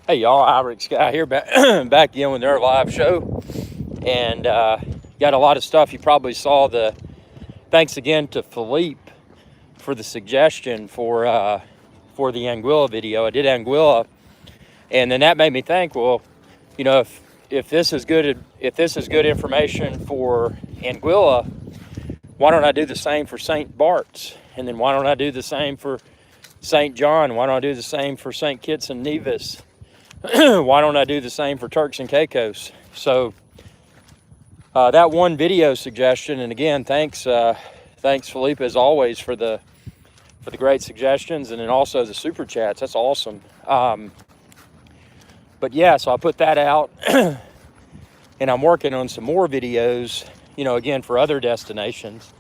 Hey y'all, Irish Guy here, back back again with our live show, and got a lot of stuff. You probably saw the thanks again to Philippe for the suggestion for the Anguilla video. I did Anguilla, and then that made me think, well, if this is good information for Anguilla, why don't I do the same for St. Bart's, and then why don't I do the same for St. John? Why don't I do the same for St. Kitts and Nevis? Why don't I do the same for Turks and Caicos? So that one video suggestion, and again, thanks Philippe as always for the great suggestions, and then also the super chats. That's awesome. But yeah, so I put that out, and I'm working on some more videos. Again for other destinations,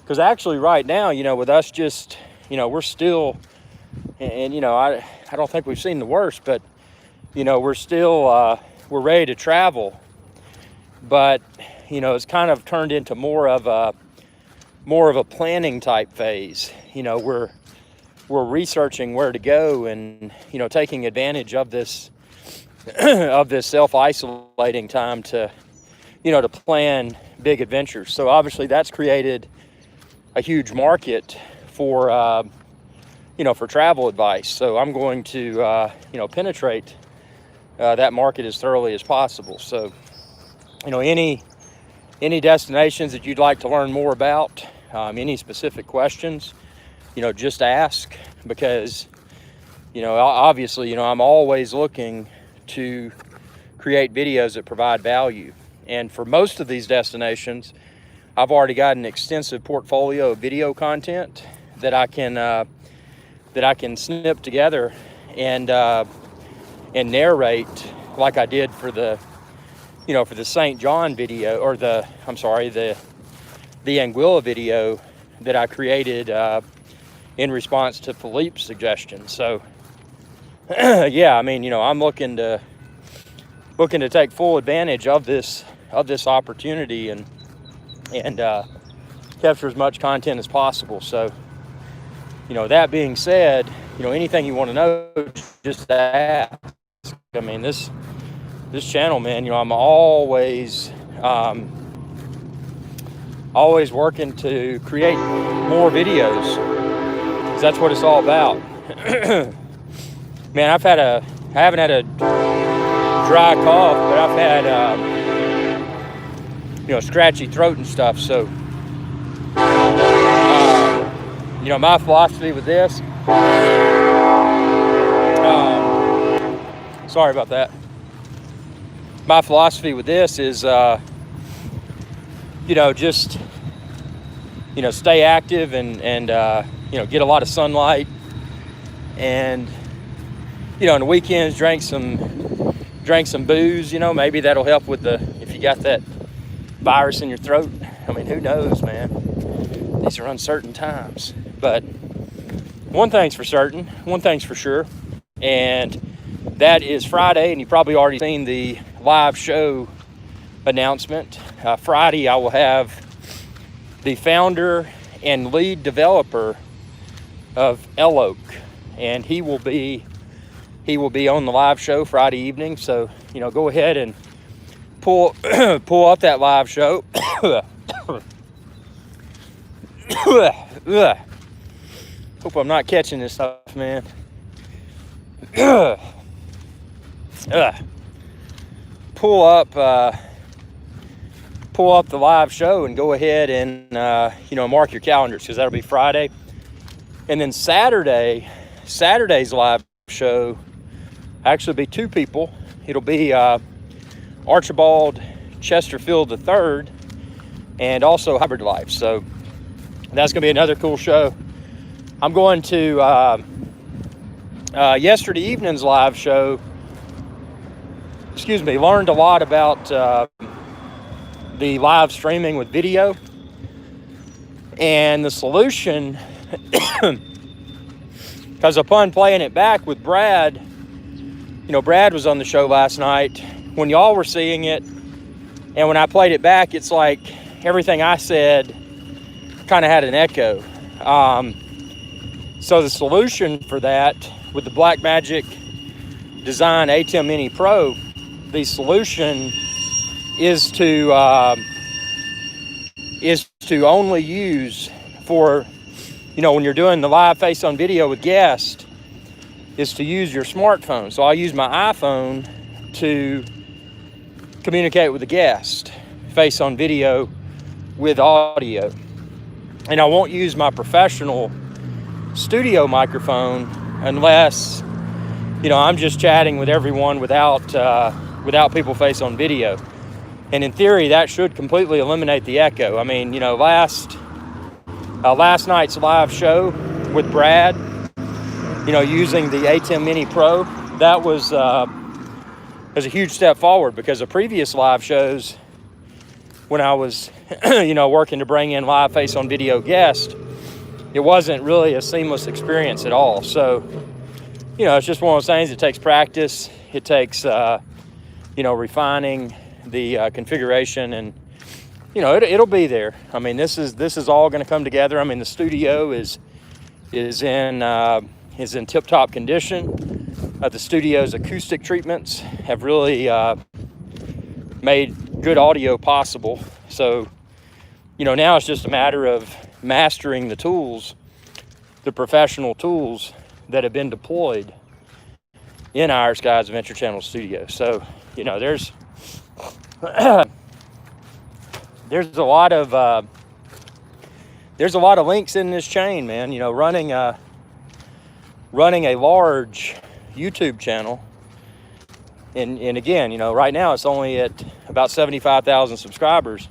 because actually right now, with us just, we're still, and I don't think we've seen the worst, but we're still we're ready to travel, but it's kind of turned into more of a planning type phase. We're researching where to go, and taking advantage of this of this self-isolating time to to plan big adventures. So obviously that's created a huge market for for travel advice. So I'm going to penetrate that market as thoroughly as possible. So, any destinations that you'd like to learn more about, any specific questions, just ask, because, obviously, I'm always looking to create videos that provide value. And for most of these destinations, I've already got an extensive portfolio of video content that I can snip together and narrate, like I did for the St. John video, or the Anguilla video that I created in response to Philippe's suggestion. So yeah, I'm looking to take full advantage of this opportunity and capture as much content as possible. So that being said, anything you want to know, just ask. This channel, man, I'm always working to create more videos, because that's what it's all about. Man, I haven't had a dry cough, but I've had scratchy throat and stuff. So my philosophy with this, sorry about that. My philosophy with this is, just, stay active and get a lot of sunlight, and, on the weekends, drink some booze, maybe that'll help with if you got that virus in your throat. Who knows, man? These are uncertain times. But one thing's for certain, one thing's for sure, and that is Friday, and you've probably already seen the live show announcement. Friday, I will have the founder and lead developer of Eloke, and he will be on the live show Friday evening. So go ahead and pull up that live show. Hope I'm not catching this stuff, man. Pull up the live show and go ahead and mark your calendars, because that'll be Friday. And then Saturday's live show actually be two people. It'll be Archibald Chesterfield III and also Hybrid Life. So that's gonna be another cool show. I'm going to yesterday evening's live show, learned a lot about the live streaming with video, and the solution, because upon playing it back with Brad, Brad was on the show last night when y'all were seeing it, and when I played it back, it's like everything I said kind of had an echo. So the solution for that with the Blackmagic design ATEM Mini Pro, the solution is to only use for, when you're doing the live face on video with guests, is to use your smartphone. So I use my iPhone to communicate with the guest, face on video with audio. And I won't use my professional studio microphone unless, I'm just chatting with everyone without people face on video. And in theory, that should completely eliminate the echo. I mean, last night's live show with Brad, using the ATEM Mini Pro, that was a huge step forward, because the previous live shows, when I was, working to bring in live face on video guests, it wasn't really a seamless experience at all. So, it's just one of those things. It takes practice. It takes, refining the configuration, and, it'll be there. I mean, this is all going to come together. I mean, the studio is in tip-top condition. The studio's acoustic treatments have really made good audio possible. So, now it's just a matter of mastering the tools, the professional tools that have been deployed in our Skies Adventure Channel studio. So, there's a lot of links in this chain, man. Running a large YouTube channel. And again, right now it's only at about 75,000 subscribers,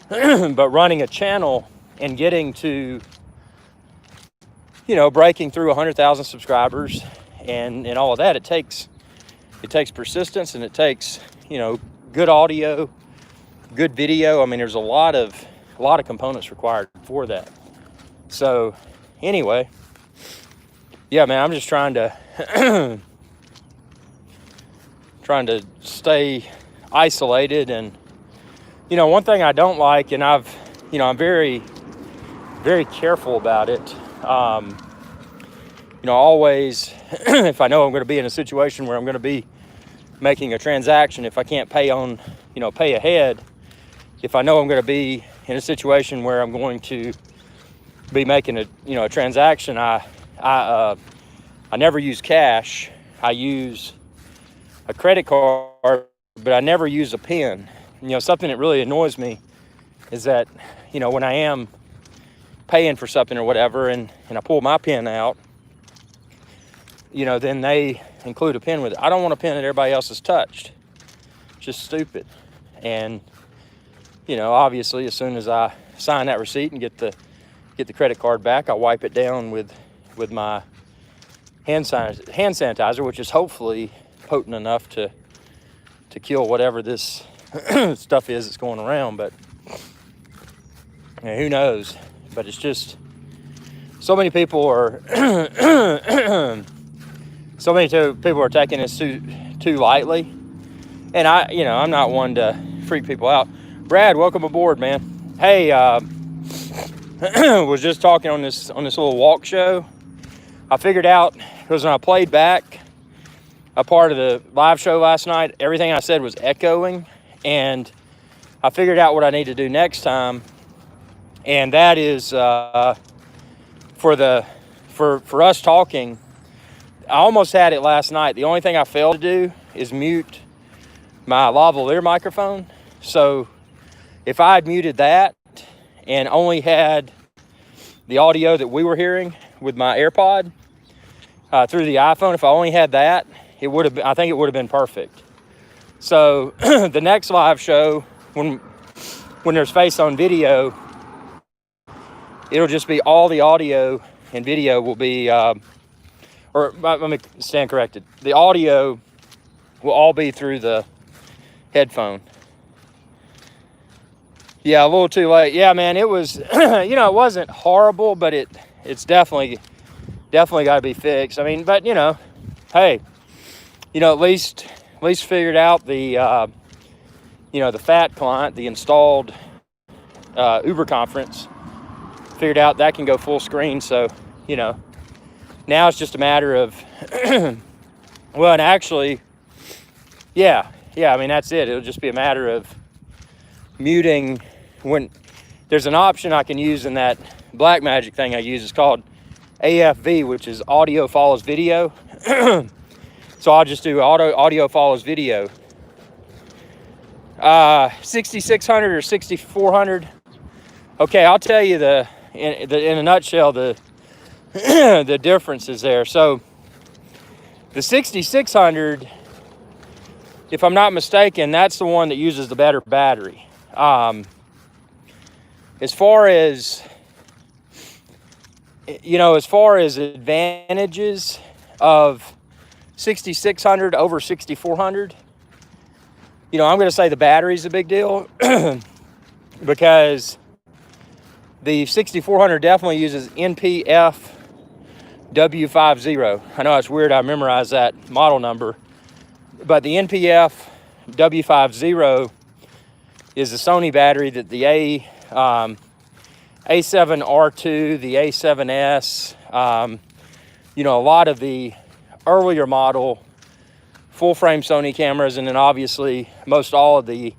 but running a channel and getting to, breaking through 100,000 subscribers and all of that, it takes persistence, and it takes, good audio, good video. I mean, there's a lot of components required for that. So anyway, yeah, man, I'm just trying to stay isolated. And one thing I don't like, and I'm very, very careful about it. Always, if I know I'm going to be in a situation where I'm going to be making a transaction, if I can't pay ahead, if I know I'm going to be in a situation where I'm going to be making a transaction, I never use cash. I use a credit card, but I never use a PIN. Something that really annoys me is that, when I am paying for something or whatever, and I pull my PIN out, then they include a PIN with it. I don't want a PIN that everybody else has touched. It's just stupid. And, obviously, as soon as I sign that receipt and get the credit card back, I wipe it down with my hand sanitizer, which is hopefully potent enough to kill whatever this stuff is that's going around. But who knows? But it's just, so many people are people are taking this too lightly, and I'm not one to freak people out. Brad, welcome aboard, man. Hey, was just talking on this little walk show. I figured out, because when I played back a part of the live show last night, everything I said was echoing, and I figured out what I need to do next time, and that is for us talking. I almost had it last night. The only thing I failed to do is mute my lavalier microphone. So if I had muted that and only had the audio that we were hearing with my AirPod through the iPhone, if I only had that, I think it would have been perfect. So the next live show, when there's face on video, it'll just be all the audio and video will be, or let me stand corrected. The audio will all be through the headphone. Yeah, a little too late. Yeah, man, it was, it wasn't horrible, but it's definitely got to be fixed. I mean, but hey, at least figured out the, the FAT client, the installed Uber conference. Figured out that can go full screen. So, now it's just a matter of, well, and actually, Yeah, I mean, that's it. It'll just be a matter of muting. When there's an option I can use in that Blackmagic thing I use, it's called AFV, which is audio follows video. So I'll just do audio follows video. 6600 or 6400. Okay, I'll tell you in a nutshell the the differences there. So the 6600, if I'm not mistaken, that's the one that uses the better battery. As far as advantages of 6600 over 6400, I'm going to say the battery's a big deal because the 6400 definitely uses NPF W50. I know it's weird I memorized that model number, but the NPF W50 is the Sony battery that the A7R2, the A7S, a lot of the earlier model full frame Sony cameras, and then obviously most all of the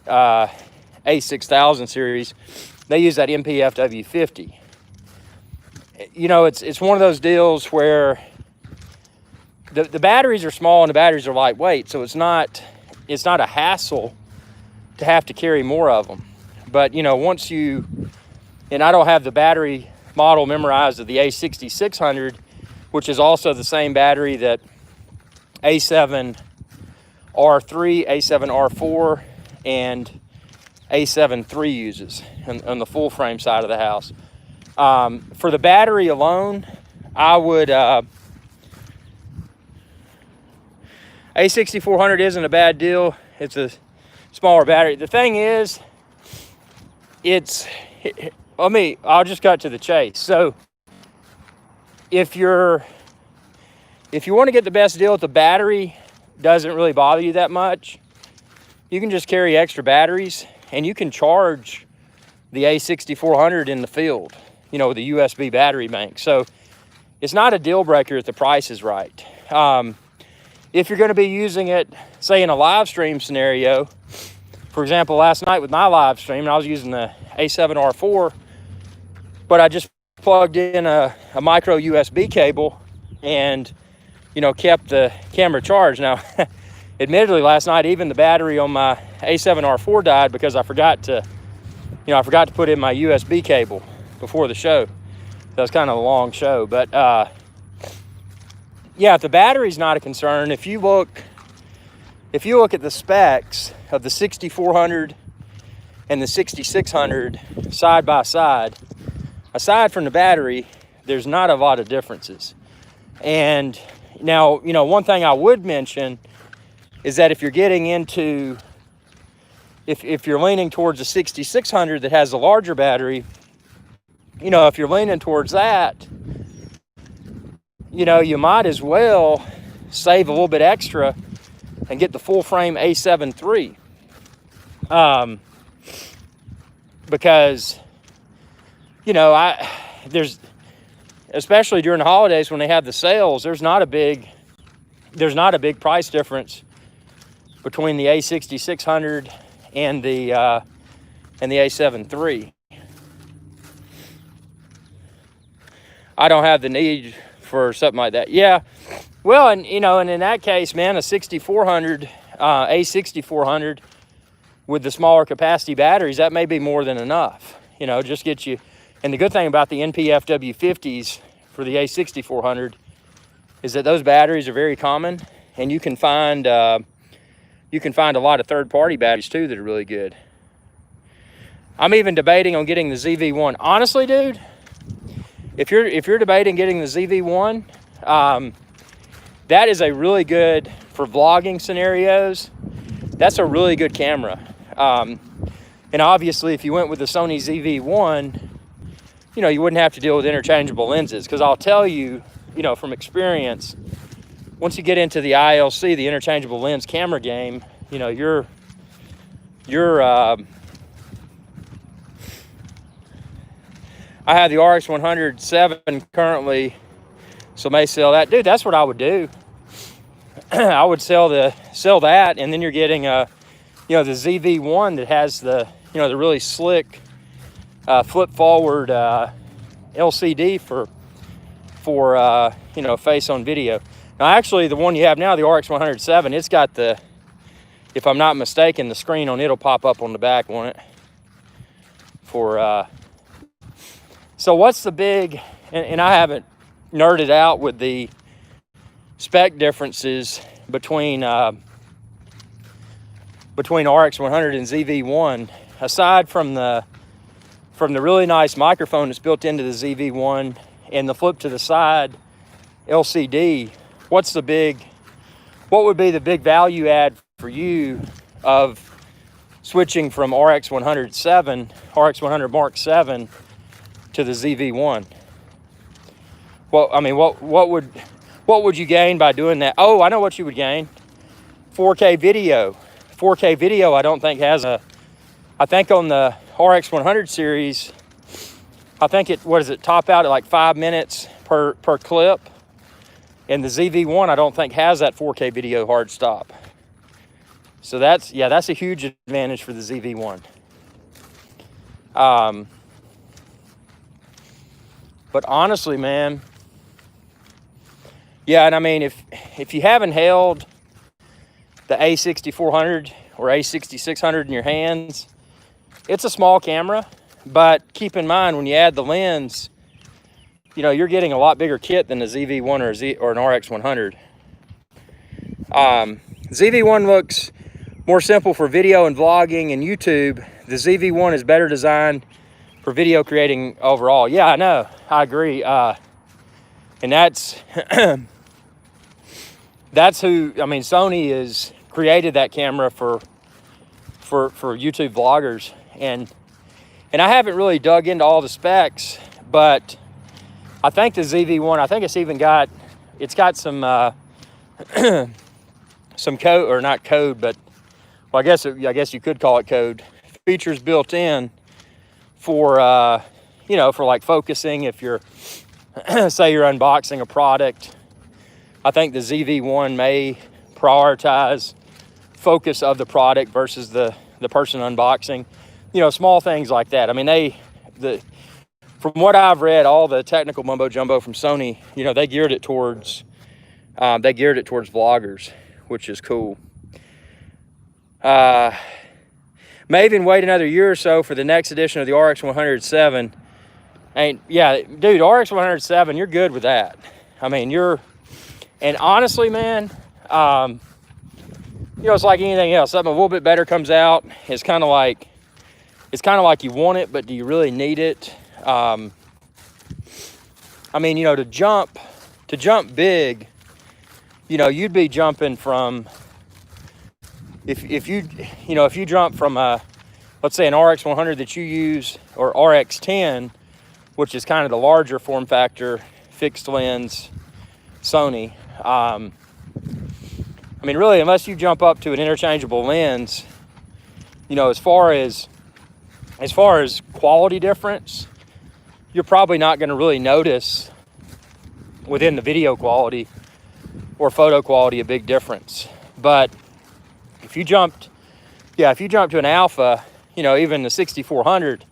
A6000 series, they use that NPF W50. It's one of those deals where the batteries are small and the batteries are lightweight, so it's not a hassle to have to carry more of them. But once and I don't have the battery model memorized of the A6600, which is also the same battery that A7R3, A7R4, and A7 III uses on the full frame side of the house. For the battery alone, I would A6400 isn't a bad deal. It's a smaller battery. The thing is, I'll just cut to the chase. So if you want to get the best deal, if the battery doesn't really bother you that much, you can just carry extra batteries and you can charge the A6400 in the field, with a USB battery bank. So it's not a deal breaker if the price is right. If you're going to be using it, say in a live stream scenario, for example, last night with my live stream, I was using the A7R4, but I just plugged in a micro USB cable and, kept the camera charged. Now, admittedly, last night, even the battery on my A7R4 died because I forgot to put in my USB cable before the show. That was kind of a long show, but yeah, if the battery's not a concern, if you look at the specs of the 6400 and the 6600 side by side, aside from the battery, there's not a lot of differences. And now, one thing I would mention is that if you're getting into, if you're leaning towards a 6600 that has a larger battery, if you're leaning towards that, you might as well save a little bit extra and get the full frame A7 III. Because, there's, especially during the holidays when they have the sales, there's not a big price difference between the A6600 and the A7 III. I don't have the need for something like that. Yeah, well, and in that case, man, a 6400, A6400 with the smaller capacity batteries, that may be more than enough. Just get you. And the good thing about the NPF W50s for the A6400 is that those batteries are very common, and you can find a lot of third-party batteries too that are really good. I'm even debating on getting the ZV-1. Honestly, dude, if you're debating getting the ZV-1, that is a really good, for vlogging scenarios, that's a really good camera. And obviously, if you went with the Sony ZV-1, you wouldn't have to deal with interchangeable lenses. Because I'll tell you, from experience, once you get into the ILC, the interchangeable lens camera game, you're I have the RX100 7 currently, so may sell that. Dude, that's what I would do. I would sell that, and then you're getting the ZV-1 that has the the really slick flip forward LCD for face on video. Now actually the one you have now, the RX107, it's got the, if I'm not mistaken, the screen on it'll pop up on the back, won't it? So what's the big, and I haven't nerded out with the spec differences between RX100 and ZV-1, aside from the really nice microphone that's built into the ZV-1 and the flip to the side LCD. What would be the big value add for you of switching from RX100 Mark 7 to the ZV-1? Well, I mean, what would you gain by doing that? Oh, I know what you would gain. 4K video. 4K video, I don't think has I think on the RX100 series, I think top out at like 5 minutes per clip. And the ZV-1, I don't think has that 4K video hard stop. So that's a huge advantage for the ZV-1. But honestly, man, yeah, and I mean, if you haven't held the A6400 or A6600 in your hands, it's a small camera, but keep in mind when you add the lens, you're getting a lot bigger kit than a ZV-1 or an RX100. ZV-1 looks more simple for video and vlogging and YouTube. The ZV-1 is better designed for video creating overall. Yeah, I know, I agree. And that's who, I mean, Sony has created that camera for YouTube vloggers. And I haven't really dug into all the specs, but I think the ZV-1, I think it's got some some code, or not code, but well, I guess you could call it code features built in for for like focusing. If you're say you're unboxing a product, I think the ZV-1 may prioritize focus of the product versus the person unboxing. Small things like that. I mean, from what I've read, all the technical mumbo jumbo from Sony, they geared it towards vloggers, which is cool. May even wait another year or so for the next edition of the RX107. Yeah, dude, RX107, you're good with that. I mean, and honestly, man, it's like anything else. Something a little bit better comes out. It's kind of like you want it, but do you really need it? I mean, to jump big, you'd be jumping from, if you jump from let's say an RX100 that you use, or RX10, which is kind of the larger form factor fixed lens Sony. I mean, really, unless you jump up to an interchangeable lens, as far as quality difference, you're probably not going to really notice within the video quality or photo quality a big difference. But if you jumped to an Alpha, even the 6400,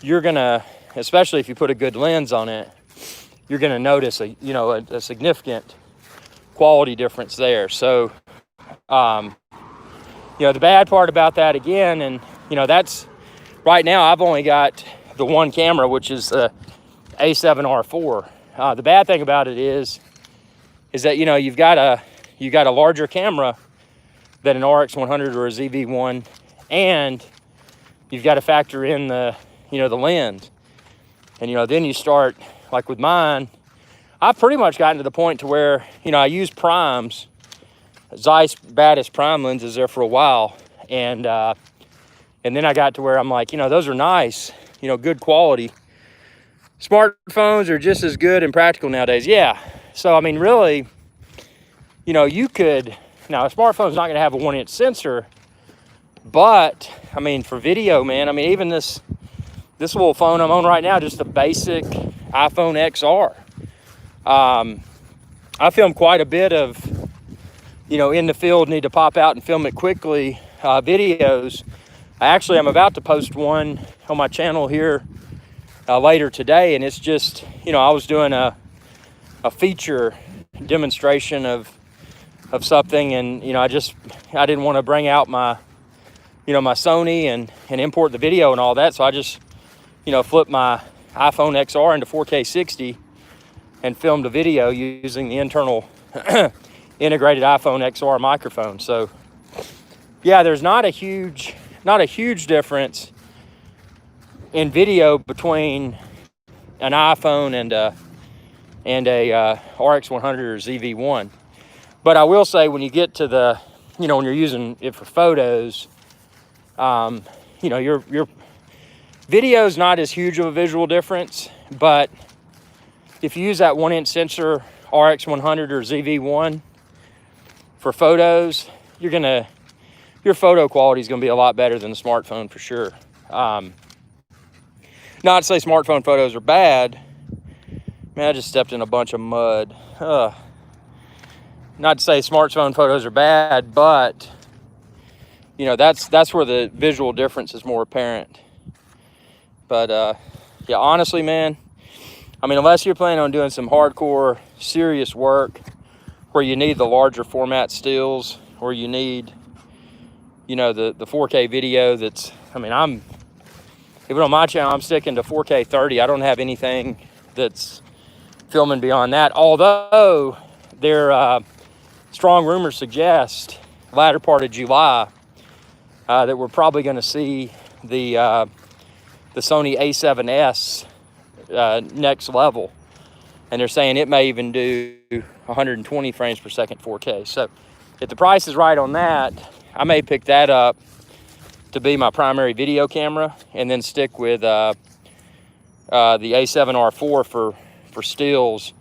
you're gonna, especially if you put a good lens on it, you're gonna notice a significant quality difference there. So, the bad part about that again, and that's right now I've only got the one camera, which is the A7R4. The bad thing about it is that you've got a larger camera than an RX100 or a ZV-1, and you've got to factor in the lens. And then you start, like with mine, I've pretty much gotten to the point to where I use primes, Zeiss Batis prime lenses there for a while, and then I got to where I'm like, those are nice, good quality. Smartphones are just as good and practical nowadays. Yeah. So, I mean, really, you could, now a smartphone's not going to have a 1-inch sensor, but I mean, for video, man, I mean, even this little phone I'm on right now, just a basic iPhone XR. I film quite a bit of in the field, need to pop out and film it quickly, videos. I'm about to post one on my channel here later today, and it's just, I was doing a feature demonstration of something, and I didn't want to bring out my my Sony and import the video and all that, so I just flipped my iPhone XR into 4K 60 and filmed a video using the internal integrated iPhone XR microphone. So yeah, there's not a huge difference in video between an iPhone and a RX100 or ZV-1. But I will say, when you get to the, when you're using it for photos, your video's not as huge of a visual difference. But if you use that 1-inch sensor RX100 or ZV-1 for photos, your photo quality is going to be a lot better than the smartphone for sure. Not to say smartphone photos are bad. Man, I just stepped in a bunch of mud. Not to say smartphone photos are bad, but that's where the visual difference is more apparent. But yeah, honestly, man, unless you're planning on doing some hardcore, serious work where you need the larger format stills, or you need, the 4K video that's, even on my channel, I'm sticking to 4K 30. I don't have anything that's filming beyond that. Although strong rumors suggest latter part of July that we're probably going to see the Sony A7S next level, and they're saying it may even do 120 frames per second 4K. So if the price is right on that, I may pick that up to be my primary video camera, and then stick with the A7R4 for stills,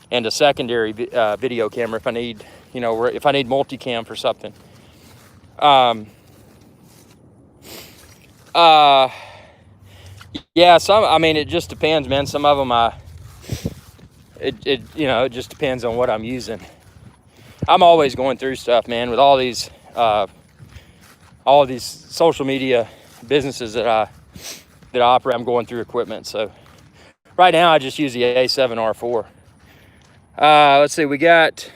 and a secondary video camera if I need, if I need multicam for something. Yeah, it just depends, man. Some of them, it just depends on what I'm using. I'm always going through stuff, man, with all these social media businesses that I operate. I'm going through equipment. So right now I just use the A7R4. Let's see, we got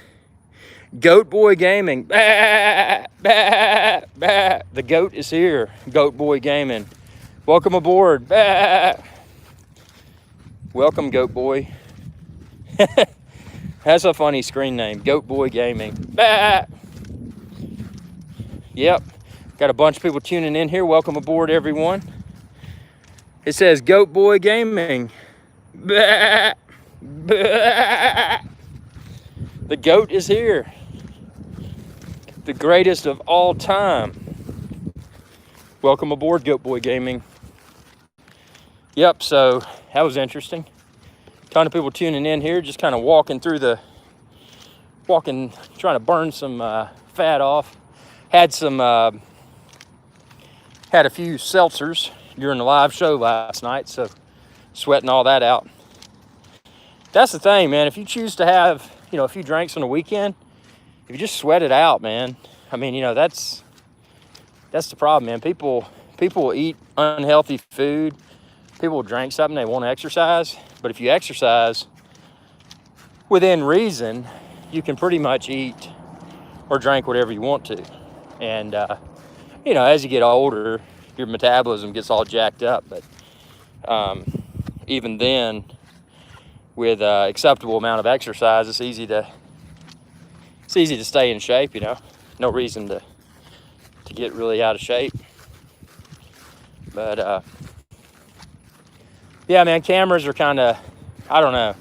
Goat Boy Gaming. Bah, bah, bah. The goat is here. Goat Boy Gaming. Welcome aboard. Bah. Welcome, Goat Boy. That's a funny screen name, Goat Boy Gaming. Bah. Yep, got a bunch of people tuning in here. Welcome aboard, everyone. It says Goat Boy Gaming. Bah. Bah. The goat is here. The greatest of all time. Welcome aboard, Goat Boy Gaming. Yep, so that was interesting. Ton of people tuning in here, just kind of trying to burn some fat off. Had a few seltzers during the live show last night, so sweating all that out. That's the thing, man. If you choose to have, a few drinks on the weekend, if you just sweat it out, man. That's the problem, man. People will eat unhealthy food. People will drink something, they won't exercise. But if you exercise within reason, you can pretty much eat or drink whatever you want to. And, as you get older, your metabolism gets all jacked up. But even then, with acceptable amount of exercise, it's easy to stay in shape. No reason to get really out of shape. But yeah, man, cameras are kind of, I don't know.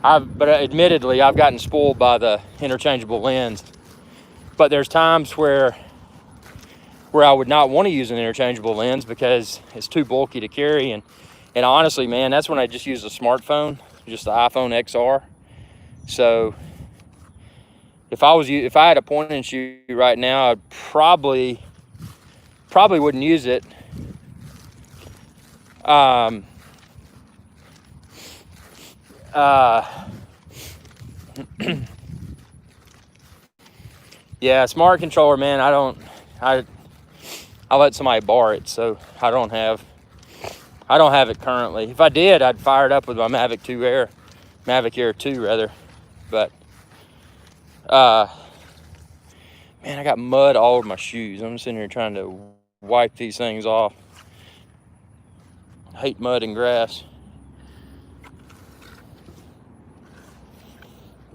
But admittedly, I've gotten spoiled by the interchangeable lens. But there's times where I would not want to use an interchangeable lens because it's too bulky to carry. And honestly, man, that's when I just use a smartphone, just the iPhone XR. So if I had a point and shoot right now, I'd probably wouldn't use it. Yeah, smart controller, man. I let somebody borrow it, so I don't have it currently. If I did, I'd fire it up with my Mavic Air 2 rather. But man, I got mud all over my shoes. I'm sitting here trying to wipe these things off. I hate mud and grass.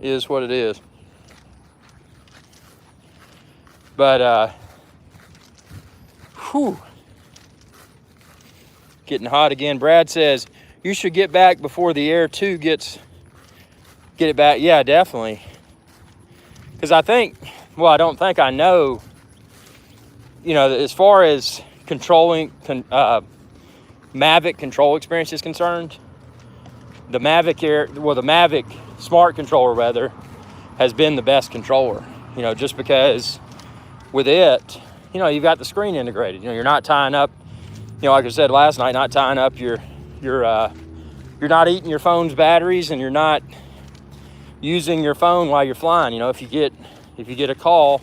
It is what it is. But whew, getting hot again. Brad says you should get back before the Air 2 get it back. Yeah, definitely. Because I think, well, I don't think I know, you know, as far as controlling Mavic control experience is concerned, the Mavic Air, well, the Mavic Smart controller rather, has been the best controller. You know, just because with it, you know, you've got the screen integrated. You know, you're not tying up, you know, like I said last night, not tying up you're not eating your phone's batteries, and you're not using your phone while you're flying. You know, if you get a call,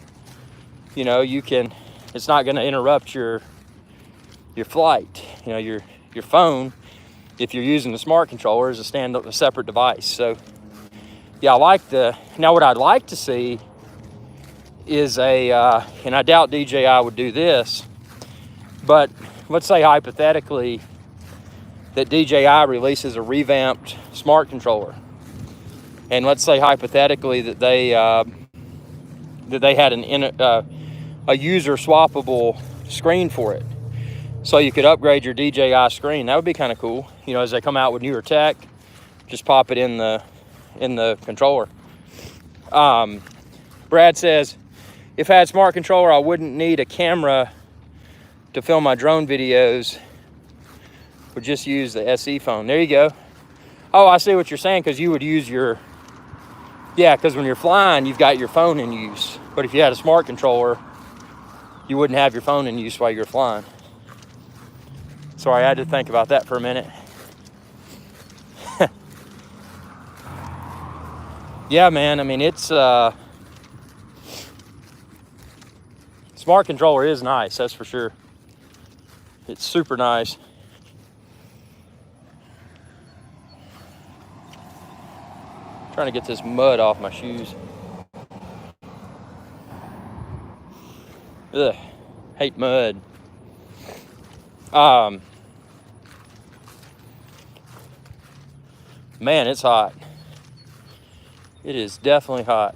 you know, it's not going to interrupt your flight. You know, your phone, if you're using the smart controller, is a separate device. So yeah, now what I'd like to see is and I doubt DJI would do this, but let's say hypothetically that DJI releases a revamped smart controller, and let's say hypothetically that they had a user swappable screen for it, so you could upgrade your DJI screen. That would be kind of cool. You know, as they come out with newer tech, just pop it in the controller. Brad says, if I had smart controller, I wouldn't need a camera to film my drone videos. Would just use the SE phone. There you go. Oh, I see what you're saying, because you would use because when you're flying, you've got your phone in use. But if you had a smart controller, you wouldn't have your phone in use while you're flying. Sorry, I had to think about that for a minute. Yeah, man, I mean, it's smart controller is nice, that's for sure. It's super nice. Trying to get this mud off my shoes. Ugh, hate mud. Man, it's hot. It is definitely hot.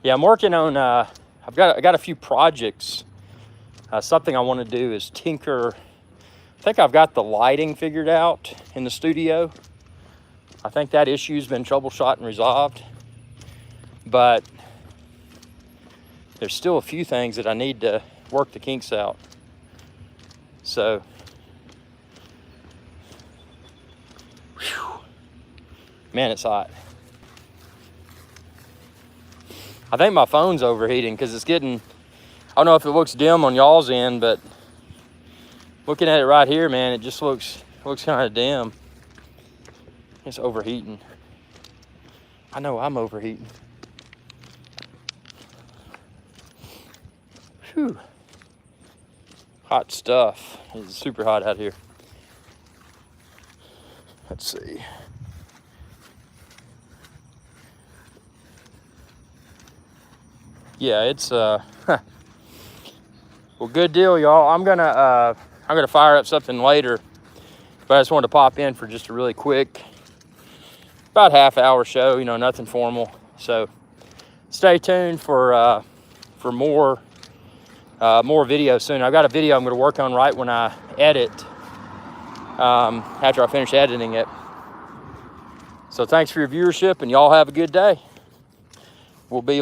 Yeah, I'm working on, I got a few projects. Something I want to do is tinker. I think I've got the lighting figured out in the studio. I think that issue's been troubleshot and resolved. But there's still a few things that I need to work the kinks out. So, whew, man, it's hot. I think my phone's overheating because it's getting, I don't know if it looks dim on y'all's end, but looking at it right here, man, it just looks kind of dim. It's overheating. I know I'm overheating. Whew. Hot stuff. It's super hot out here. Let's see. Yeah, it's well, good deal, y'all. I'm gonna fire up something later, but I just wanted to pop in for just a really quick, about half-hour show. You know, nothing formal. So stay tuned for more videos soon. I've got a video I'm going to work on right when I edit, after I finish editing it. So thanks for your viewership, and y'all have a good day. We'll be